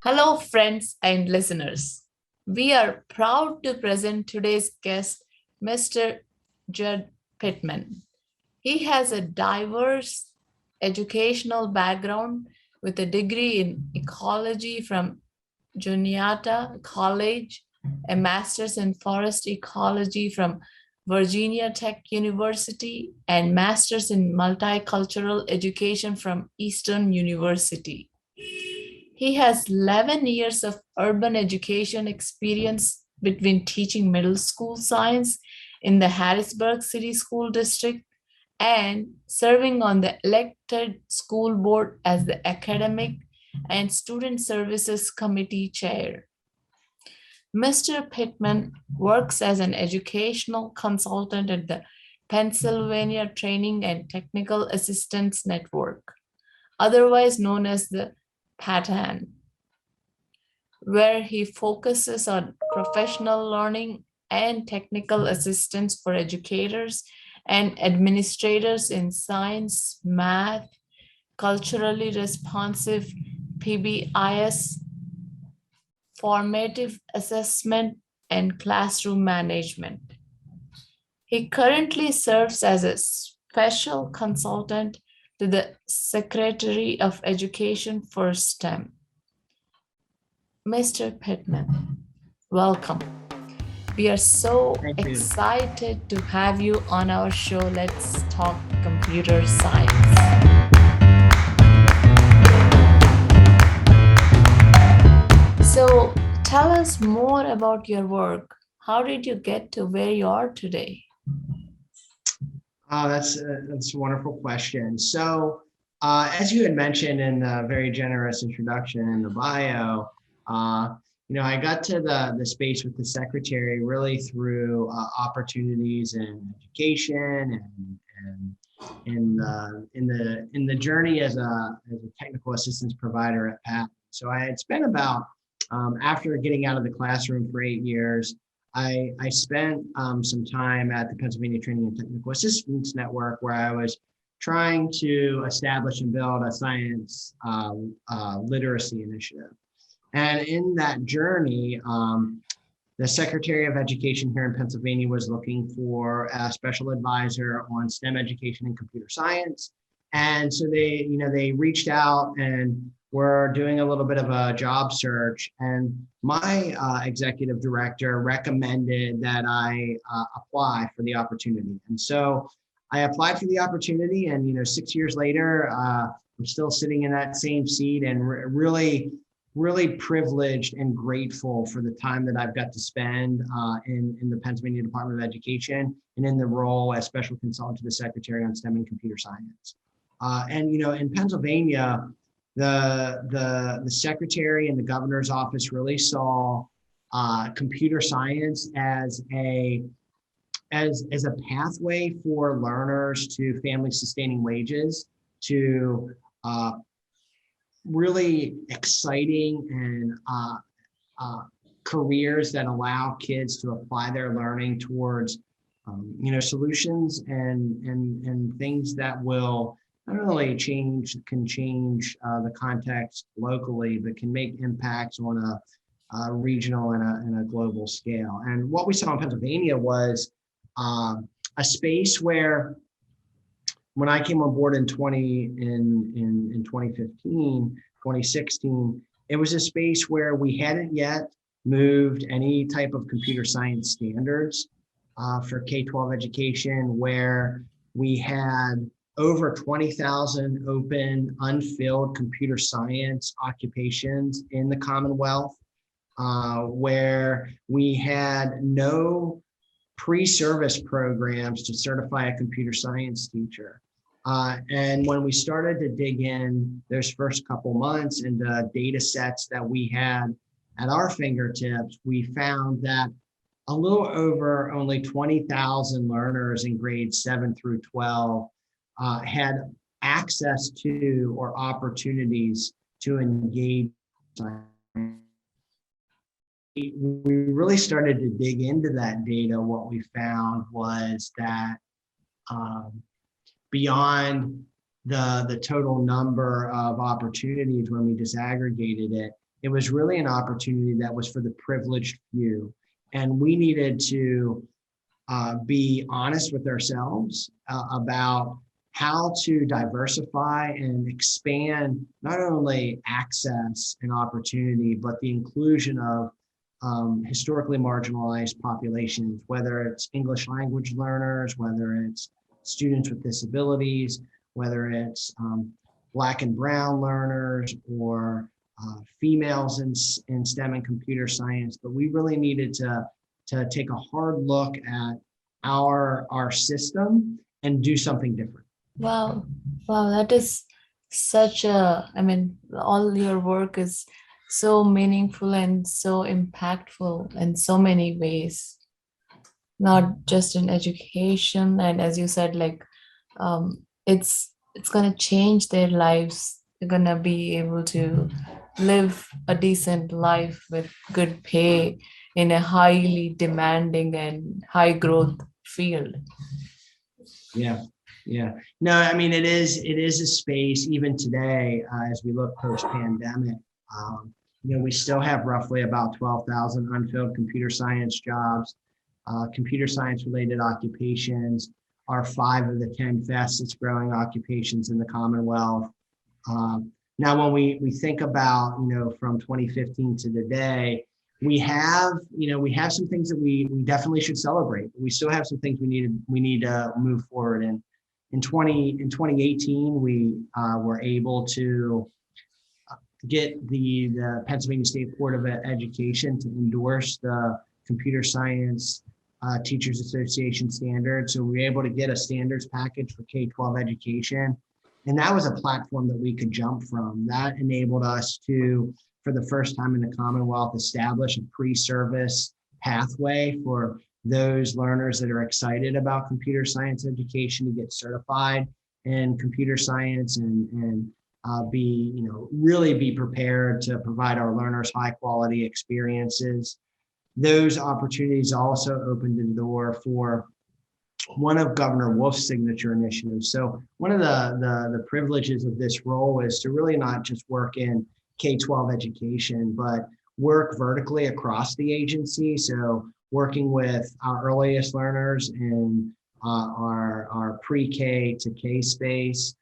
Hello, friends and listeners. We are proud to present today's guest, Mr. Judd Pittman. He has a diverse educational background with a degree in ecology from Juniata College, a master's in forest ecology from Virginia Tech University, and master's in multicultural education from Eastern University. He has 11 years of urban education experience between teaching middle school science in the Harrisburg City School District and serving on the elected school board as the academic and student services committee chair. Mr. Pittman works as an educational consultant at the Pennsylvania Training and Technical Assistance Network, otherwise known as the PATAN, where he focuses on professional learning and technical assistance for educators and administrators in science, math, culturally responsive PBIS, formative assessment, and classroom management. He currently serves as a special consultant to the Secretary of Education for STEM. Mr. Pittman, welcome. We are so Thank you. excited to have you on our show. Let's talk computer science. So, tell us more about your work. How did you get to where you are today? Oh, that's a wonderful question. So, as you had mentioned in the very generous introduction in the bio, I got to the space with the secretary really through opportunities in education and in the journey as a technical assistance provider at Pat. So I had spent about after getting out of the classroom for 8 years. I spent some time at the Pennsylvania Training and Technical Assistance Network where I was trying to establish and build a science literacy initiative. And in that journey, the Secretary of Education here in Pennsylvania was looking for a special advisor on STEM education and computer science. And so they reached out and were doing a little bit of a job search. And my executive director recommended that I apply for the opportunity. And so I applied for the opportunity, and 6 years later, I'm still sitting in that same seat and really privileged and grateful for the time that I've got to spend in the Pennsylvania Department of Education and in the role as special consultant to the Secretary on STEM and computer science. In Pennsylvania, the Secretary and the Governor's office really saw computer science as a pathway for learners to family sustaining wages, to really exciting and careers that allow kids to apply their learning towards solutions and things that will not only change the context locally, but can make impacts on a regional and a global scale. And what we saw in Pennsylvania was a space where, when I came on board in 2015, 2016, it was a space where we hadn't yet moved any type of computer science standards for K-12 education, where we had over 20,000 open, unfilled computer science occupations in the Commonwealth, where we had no pre-service programs to certify a computer science teacher. And when we started to dig in those first couple months into data sets that we had at our fingertips, we found that a little over only 20,000 learners in grades 7 through 12 had access to or opportunities to engage. We really started to dig into that data. What we found was that beyond the total number of opportunities when we disaggregated it, It was really an opportunity that was for the privileged few. And we needed to be honest with ourselves about how to diversify and expand not only access and opportunity, but the inclusion of historically marginalized populations, whether it's English language learners, whether it's students with disabilities, whether it's Black and Brown learners, or females in STEM and computer science. But we really needed to take a hard look at our system and do something different. Wow, wow, that is such a, I mean, all your work is so meaningful and so impactful in so many ways, not just in education. And as you said, like, it's gonna change their lives. They're gonna be able to live a decent life with good pay in a highly demanding and high growth field. Yeah, yeah. No, I mean it is a space even today as we look post pandemic. We still have roughly about 12,000 unfilled computer science jobs. Computer science related occupations are 5 of the 10 fastest growing occupations in the Commonwealth. Now, when we think about from 2015 to today, we have some things that we definitely should celebrate. But we still have some things we need to move forward. And in 2018, we were able to get the Pennsylvania State Board of Education to endorse the Computer Science Teachers Association standards. So we were able to get a standards package for K-12 education. And that was a platform that we could jump from. That enabled us to, for the first time in the Commonwealth, establish a pre-service pathway for those learners that are excited about computer science education to get certified in computer science and really be prepared to provide our learners high quality experiences. Those opportunities also opened the door for one of Governor Wolf's signature initiatives. So one of the privileges of this role is to really not just work in K-12 education, but work vertically across the agency. So working with our earliest learners in our pre-K to K space,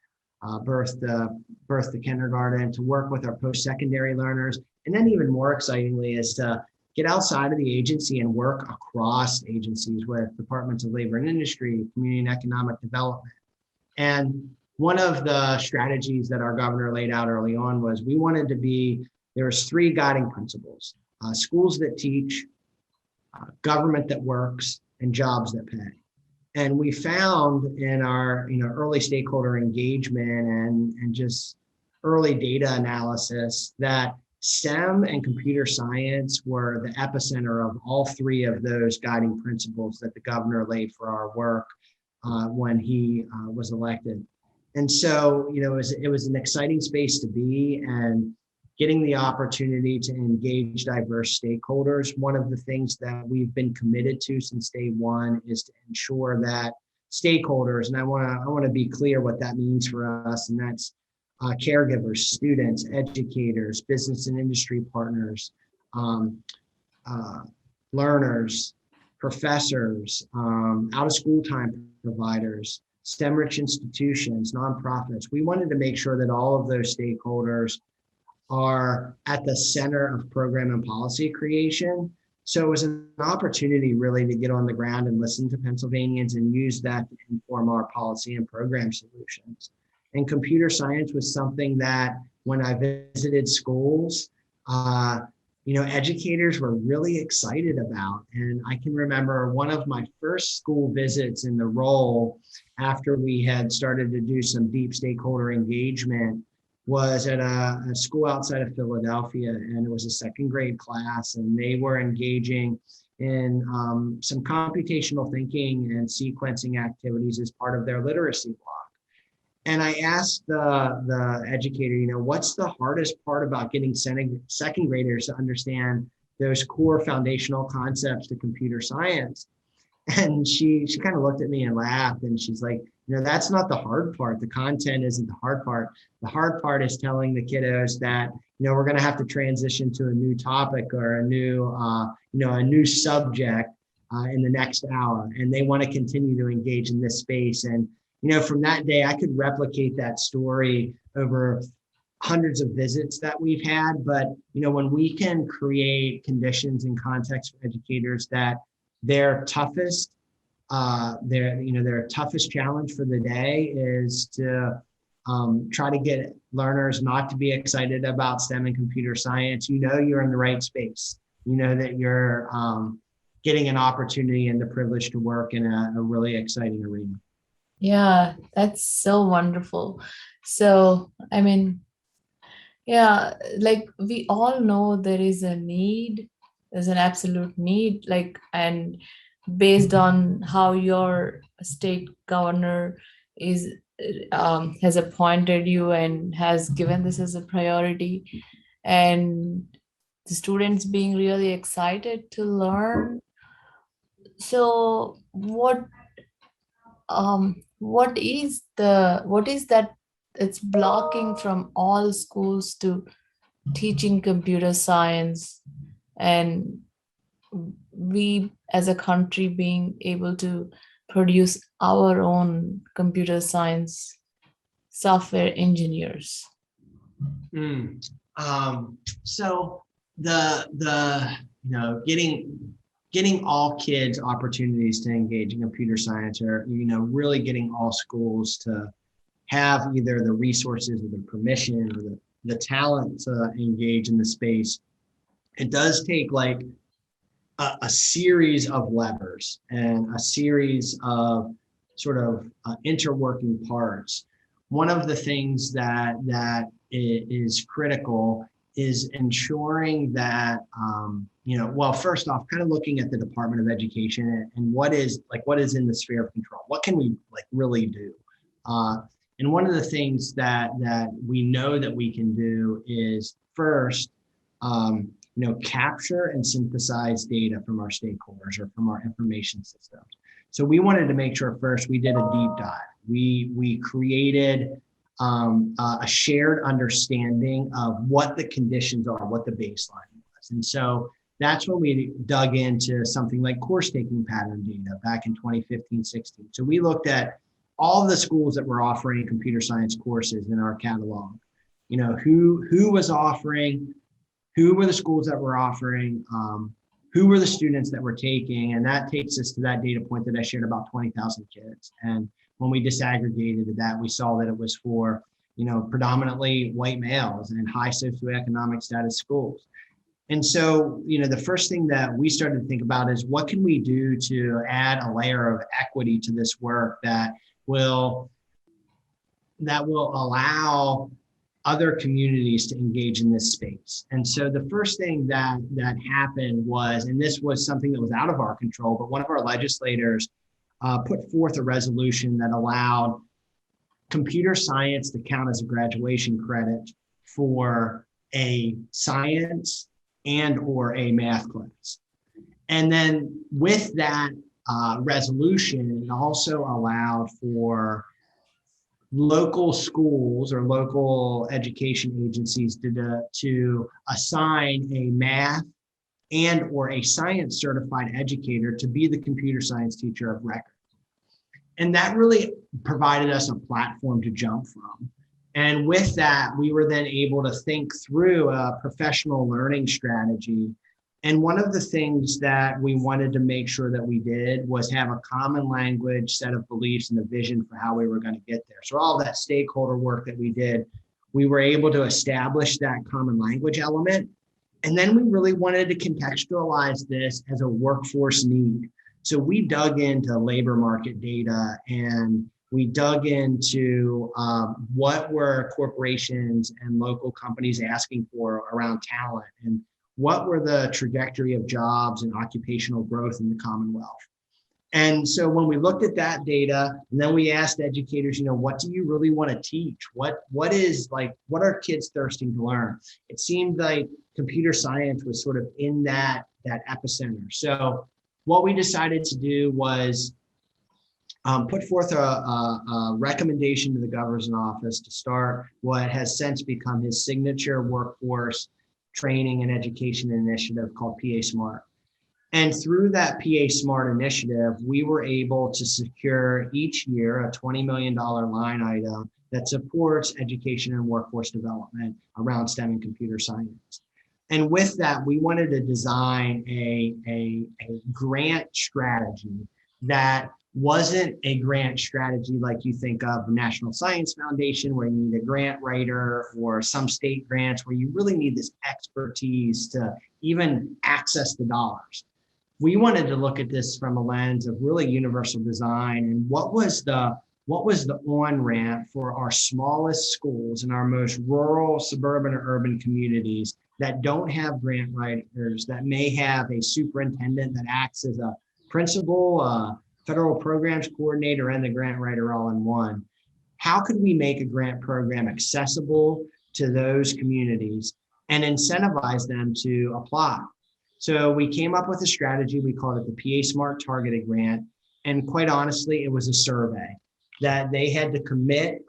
birth to kindergarten, to work with our post-secondary learners. And then even more excitingly is to get outside of the agency and work across agencies with departments of labor and industry, community and economic development. And one of the strategies that our governor laid out early on was there was 3 guiding principles: schools that teach, government that works, and jobs that pay. And we found in our early stakeholder engagement and just early data analysis that STEM and computer science were the epicenter of all 3 of those guiding principles that the governor laid for our work when he was elected. And so, it was an exciting space to be, and getting the opportunity to engage diverse stakeholders. One of the things that we've been committed to since day one is to ensure that stakeholders, and I want to be clear what that means for us, and that's caregivers, students, educators, business and industry partners, learners, professors, out-of-school time providers, STEM-rich institutions, nonprofits. We wanted to make sure that all of those stakeholders are at the center of program and policy creation. So it was an opportunity really to get on the ground and listen to Pennsylvanians and use that to inform our policy and program solutions. And computer science was something that when I visited schools, educators were really excited about. And I can remember one of my first school visits in the role after we had started to do some deep stakeholder engagement was at a school outside of Philadelphia, and it was a 2nd grade class, and they were engaging in some computational thinking and sequencing activities as part of their literacy block. And I asked the educator, what's the hardest part about getting 2nd graders to understand those core foundational concepts to computer science? And she kind of looked at me and laughed, and she's like, that's not the hard part. The content isn't the hard part. The hard part is telling the kiddos that, we're going to have to transition to a new topic or a new subject in the next hour. And they want to continue to engage in this space. And, from that day, I could replicate that story over hundreds of visits that we've had. But, when we can create conditions and context for educators that their toughest their toughest challenge for the day is to try to get learners not to be excited about STEM and computer science. You're in the right space. That you're getting an opportunity and the privilege to work in a really exciting arena. Yeah, that's so wonderful. So, I mean, yeah, like we all know there is a need, there's an absolute need, like, and based on how your state governor is has appointed you and has given this as a priority, and the students being really excited to learn. So what is that it's blocking from all schools to teaching computer science, and we as a country being able to produce our own computer science software engineers? Mm. So the getting all kids opportunities to engage in computer science, or really getting all schools to have either the resources or the permission or the talent to engage in the space. It does take like a series of levers and a series of sort of interworking parts. One of the things that is critical is ensuring that well, first off, kind of looking at the Department of Education and what is in the sphere of control. What can we really do? And one of the things that we know that we can do is first, capture and synthesize data from our stakeholders or from our information systems. So we wanted to make sure first we did a deep dive. We created a shared understanding of what the conditions are, what the baseline was. And so that's when we dug into something like course taking pattern data back in 2015, 16. So we looked at all the schools that were offering computer science courses in our catalog. Who was offering, who were the schools that were offering, who were the students that were taking, and that takes us to that data point that I shared about 20,000 kids. And when we disaggregated that, we saw that it was for, predominantly white males and high socioeconomic status schools. And so, the first thing that we started to think about is what can we do to add a layer of equity to this work that will allow other communities to engage in this space. And so the first thing that happened was, and this was something that was out of our control, but one of our legislators put forth a resolution that allowed computer science to count as a graduation credit for a science and or a math class. And then with that resolution, it also allowed for local schools or local education agencies to assign a math and or a science certified educator to be the computer science teacher of record. And that really provided us a platform to jump from. And with that, we were then able to think through a professional learning strategy. And one of the things that we wanted to make sure that we did was have a common language, set of beliefs, and a vision for how we were going to get there. So all that stakeholder work that we did, we were able to establish that common language element. And then we really wanted to contextualize this as a workforce need. So we dug into labor market data, and we dug into what were corporations and local companies asking for around talent, and what were the trajectory of jobs and occupational growth in the Commonwealth. And so when we looked at that data, and then we asked educators, what do you really want to teach? What are kids thirsting to learn? It seemed like computer science was sort of in that epicenter. So what we decided to do was put forth a recommendation to the governor's office to start what has since become his signature workforce training and education initiative called PA Smart. And through that PA Smart initiative, we were able to secure each year a $20 million line item that supports education and workforce development around STEM and computer science. And with that, we wanted to design a grant strategy that wasn't a grant strategy like you think of the National Science Foundation, where you need a grant writer, or some state grants where you really need this expertise to even access the dollars. We wanted to look at this from a lens of really universal design and what was the on-ramp for our smallest schools in our most rural, suburban, or urban communities that don't have grant writers, that may have a superintendent that acts as a principal, federal programs coordinator, and the grant writer all in one. How could we make a grant program accessible to those communities and incentivize them to apply? So we came up with a strategy. We called it the PA Smart Targeted Grant. And quite honestly, it was a survey that they had to commit,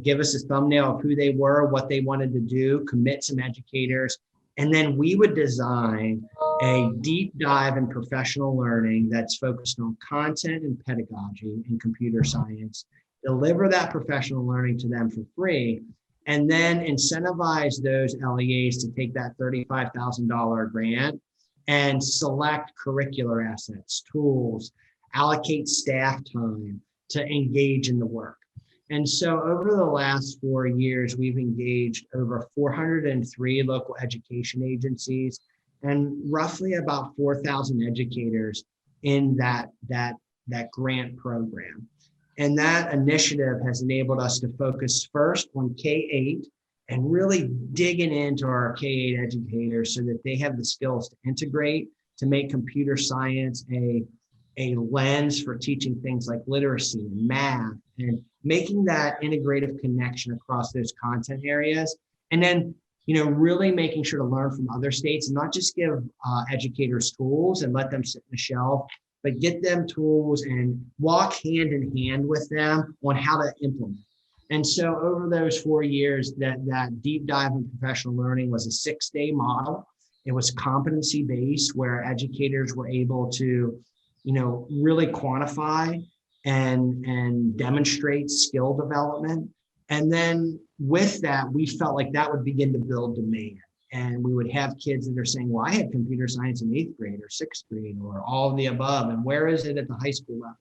give us a thumbnail of who they were, what they wanted to do, commit some educators. And then we would design a deep dive in professional learning that's focused on content and pedagogy and computer science, deliver that professional learning to them for free, and then incentivize those LEAs to take that $35,000 grant and select curricular assets, tools, allocate staff time to engage in the work. And so over the last 4 years, we've engaged over 403 local education agencies and roughly about 4,000 educators in that grant program. And that initiative has enabled us to focus first on K-8 and really digging into our K-8 educators so that they have the skills to integrate, to make computer science a lens for teaching things like literacy and math, and making that integrative connection across those content areas. And then, really making sure to learn from other states and not just give educators tools and let them sit on the shelf, but get them tools and walk hand in hand with them on how to implement. And so over those 4 years, that deep dive in professional learning was a 6-day model. It was competency-based, where educators were able to, really quantify and demonstrate skill development. And then with that, we felt like that would begin to build demand. And we would have kids that are saying, well, I had computer science in 8th grade or 6th grade or all of the above. And where is it at the high school level?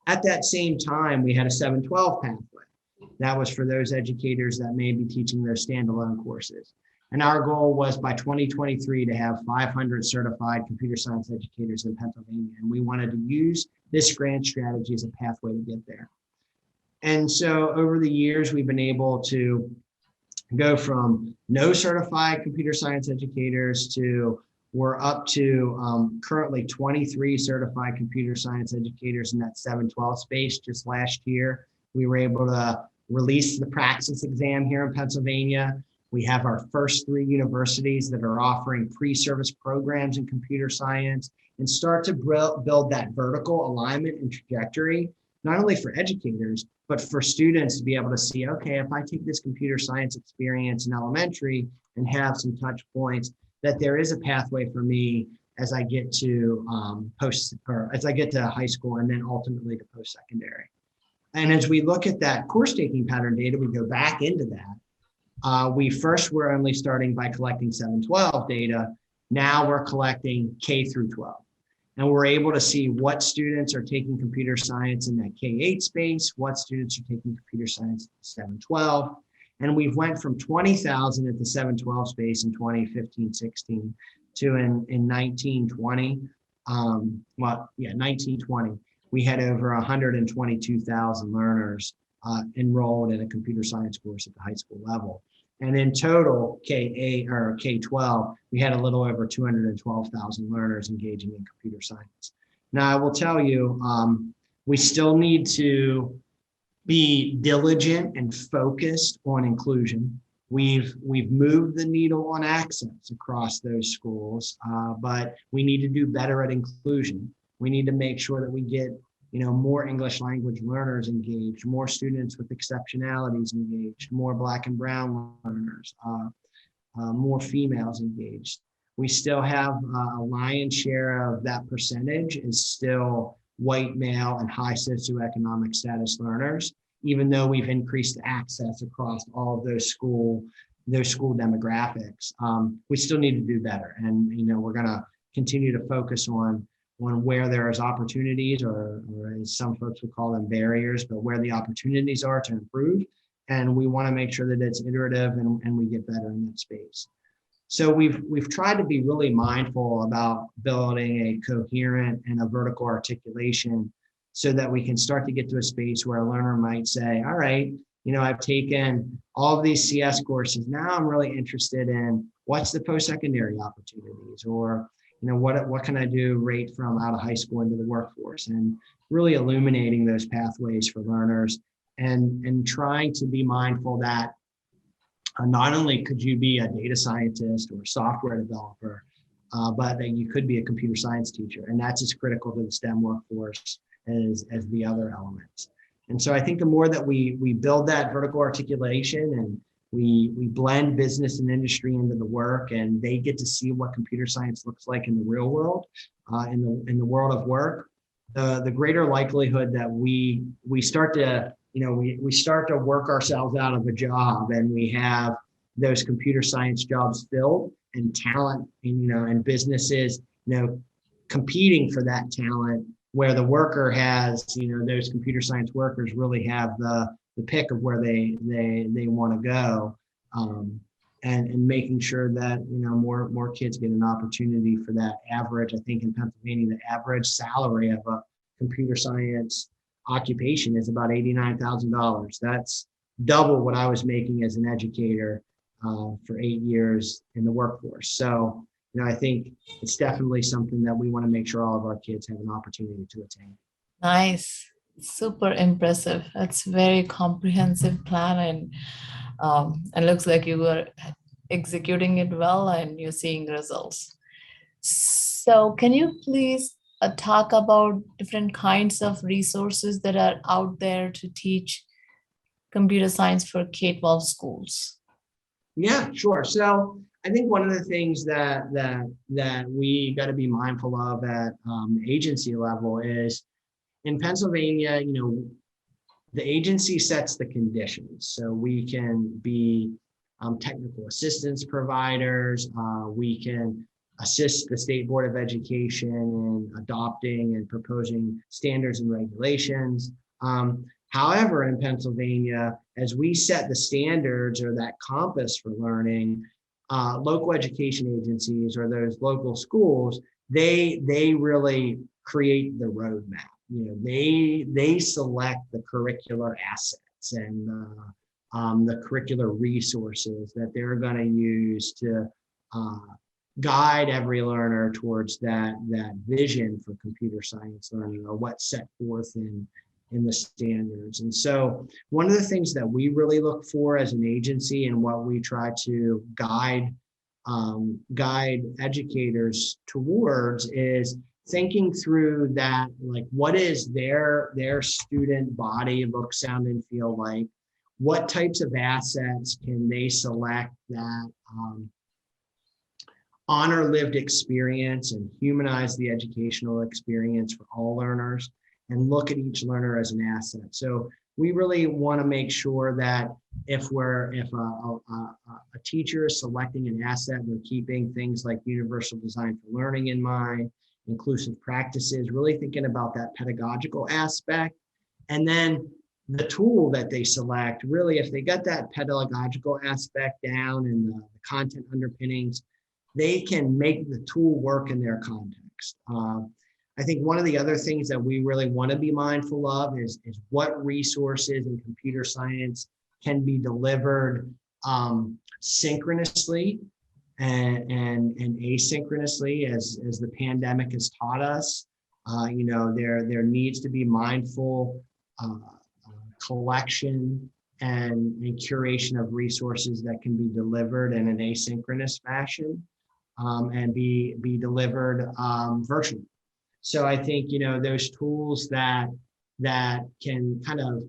At that same time, we had a 7-12 pathway. That was for those educators that may be teaching their standalone courses. And our goal was by 2023 to have 500 certified computer science educators in Pennsylvania. And we wanted to use this grant strategy as a pathway to get there. And so over the years, we've been able to go from no certified computer science educators to we're up to currently 23 certified computer science educators in that 7-12 space. Just last year, we were able to release the praxis exam here in Pennsylvania. We have our first 3 universities that are offering pre-service programs in computer science and start to build that vertical alignment and trajectory, not only for educators, but for students to be able to see, okay, if I take this computer science experience in elementary and have some touch points, that there is a pathway for me as I get to as I get to high school and then ultimately to post-secondary. And as we look at that course taking pattern data, we go back into that. We first were only starting by collecting 7-12 data. Now we're collecting K through 12. And we're able to see what students are taking computer science in that K-8 space, what students are taking computer science at 7-12. And we've went from 20,000 at the 7-12 space in 2015-16 to in 1920, 1920, we had over 122,000 learners enrolled in a computer science course at the high school level. And in total, K-8 or K-12, we had a little over 212,000 learners engaging in computer science. Now, I will tell you, we still need to be diligent and focused on inclusion. We've moved the needle on access across those schools, but we need to do better at inclusion. We need to make sure that we get, more English language learners engaged, more students with exceptionalities engaged, more Black and Brown learners, more females engaged. We still have a lion's share of that percentage is still white male and high socioeconomic status learners, even though we've increased access across all of those school demographics. We still need to do better. And, we're going to continue to focus on where there is opportunities, or as some folks would call them, barriers, but where the opportunities are to improve. And we want to make sure that it's iterative and we get better in that space. So we've tried to be really mindful about building a coherent and a vertical articulation so that we can start to get to a space where a learner might say, all right, I've taken all of these CS courses. Now I'm really interested in what's the post-secondary opportunities, or, what can I do right from out of high school into the workforce, and really illuminating those pathways for learners and trying to be mindful that not only could you be a data scientist or a software developer, but that you could be a computer science teacher. And that's as critical to the STEM workforce as the other elements. And so I think the more that we build that vertical articulation and we blend business and industry into the work, and they get to see what computer science looks like in the real world, in the world of work, the greater likelihood that we start to we start to work ourselves out of a job, and we have those computer science jobs filled, and talent, and businesses, competing for that talent, where the worker has, those computer science workers really have the pick of where they want to go, and making sure that, more kids get an opportunity for that average. I think in Pennsylvania, the average salary of a computer science occupation is about $89,000. That's double what I was making as an educator for 8 years in the workforce. So, I think it's definitely something that we want to make sure all of our kids have an opportunity to attain. Nice. Super impressive. That's very comprehensive plan, and looks like you were executing it well and you're seeing results. So can you please talk about different kinds of resources that are out there to teach computer science for K-12 schools? Yeah, sure. So I think one of the things that we got to be mindful of at agency level is, in Pennsylvania, the agency sets the conditions. So we can be technical assistance providers. We can assist the State Board of Education in adopting and proposing standards and regulations. However, in Pennsylvania, as we set the standards or that compass for learning, local education agencies or those local schools, they really create the roadmap. They select the curricular assets and the curricular resources that they're going to use to guide every learner towards that vision for computer science learning, or what's set forth in the standards. And so one of the things that we really look for as an agency, and what we try to guide educators towards, is thinking through that, like, what is their student body look, sound, and feel like? What types of assets can they select that honor lived experience and humanize the educational experience for all learners, and look at each learner as an asset? So we really want to make sure that if a teacher is selecting an asset, they're keeping things like universal design for learning in mind, inclusive practices, really thinking about that pedagogical aspect. And then the tool that they select, really, if they got that pedagogical aspect down and the content underpinnings, they can make the tool work in their context. I think one of the other things that we really want to be mindful of is what resources in computer science can be delivered synchronously and asynchronously, as the pandemic has taught us. There needs to be mindful collection and curation of resources that can be delivered in an asynchronous fashion, and be delivered virtually. So I think, those tools that can kind of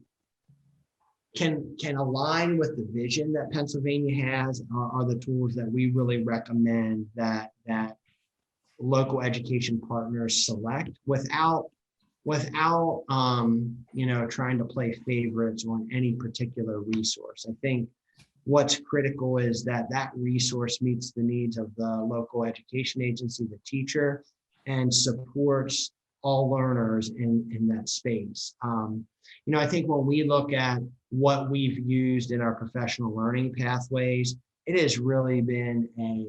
can align with the vision that Pennsylvania has are the tools that we really recommend that local education partners select without trying to play favorites on any particular resource. I think what's critical is that resource meets the needs of the local education agency, the teacher, and supports all learners in that space. I think when we look at what we've used in our professional learning pathways, it has really been a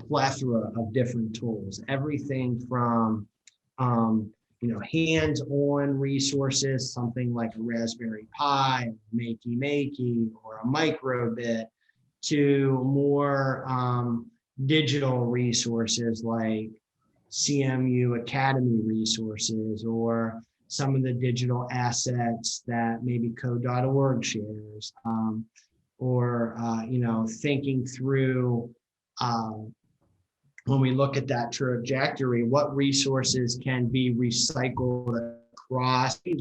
plethora of different tools, everything from hands-on resources, something like a Raspberry Pi, Makey, or a microbit, to more digital resources like CMU Academy resources, or some of the digital assets that maybe code.org shares, or thinking through when we look at that trajectory, what resources can be recycled across a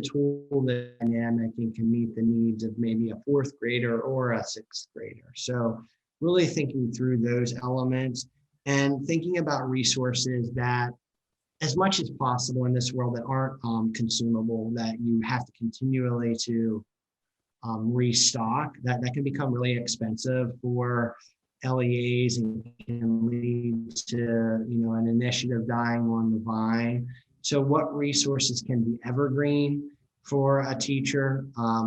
tool that's dynamic and can meet the needs of maybe a fourth grader or a sixth grader. So really thinking through those elements and thinking about resources that, as much as possible in this world, that aren't consumable, that you have to continually to restock, that can become really expensive for LEAs and can lead to an initiative dying on the vine. So what resources can be evergreen for a teacher?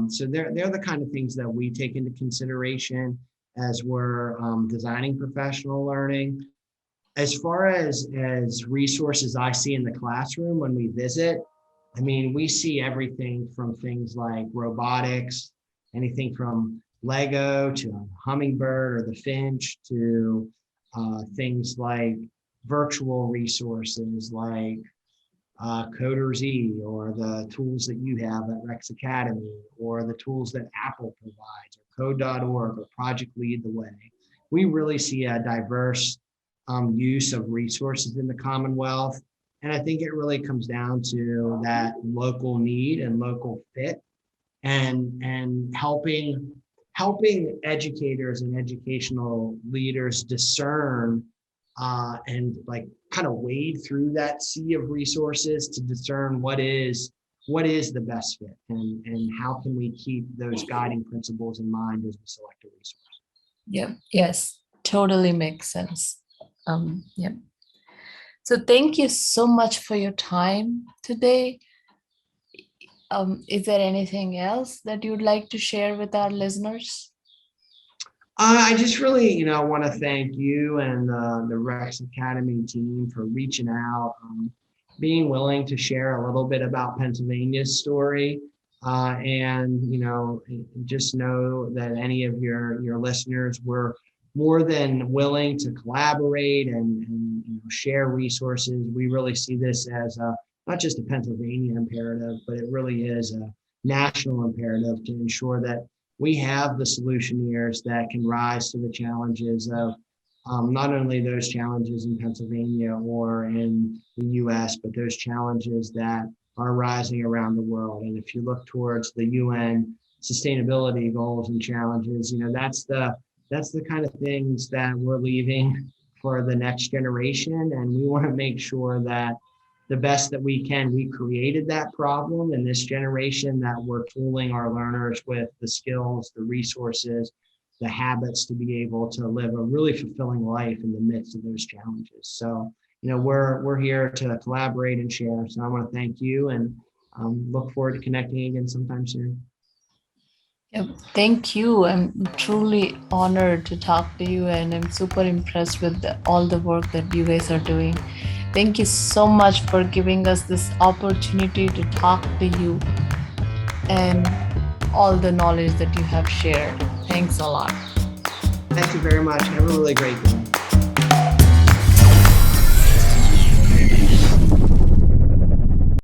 So they're the kind of things that we take into consideration as we're designing professional learning. As far as resources I see in the classroom when we visit, we see everything from things like robotics, anything from Lego to Hummingbird or the Finch, to things like virtual resources like Coder's or the tools that you have at Rex Academy, or the tools that Apple provides, or code.org, or Project Lead the Way. We really see a diverse use of resources in the Commonwealth. And I think it really comes down to that local need and local fit, and helping educators and educational leaders discern and kind of wade through that sea of resources to discern what is the best fit, and how can we keep those guiding principles in mind as we select a resource. Yeah, yes, totally makes sense. Yeah. So thank you so much for your time today. Is there anything else that you'd like to share with our listeners? I just really, want to thank you and the Rex Academy team for reaching out, being willing to share a little bit about Pennsylvania's story, and just know that any of your listeners were more than willing to collaborate and share resources. We really see this as not just a Pennsylvania imperative, but it really is a national imperative to ensure that we have the solutioneers that can rise to the challenges of not only those challenges in Pennsylvania or in the US, but those challenges that are rising around the world. And if you look towards the UN sustainability goals and challenges, that's the kind of things that we're leaving for the next generation. And we want to make sure that the best that we can, we created that problem in this generation, that we're tooling our learners with the skills, the resources, the habits to be able to live a really fulfilling life in the midst of those challenges. So, we're here to collaborate and share. So I want to thank you, and look forward to connecting again sometime soon. Yeah, thank you. I'm truly honored to talk to you, and I'm super impressed with all the work that you guys are doing. Thank you so much for giving us this opportunity to talk to you and all the knowledge that you have shared. Thanks a lot. Thank you very much. Have a really great day.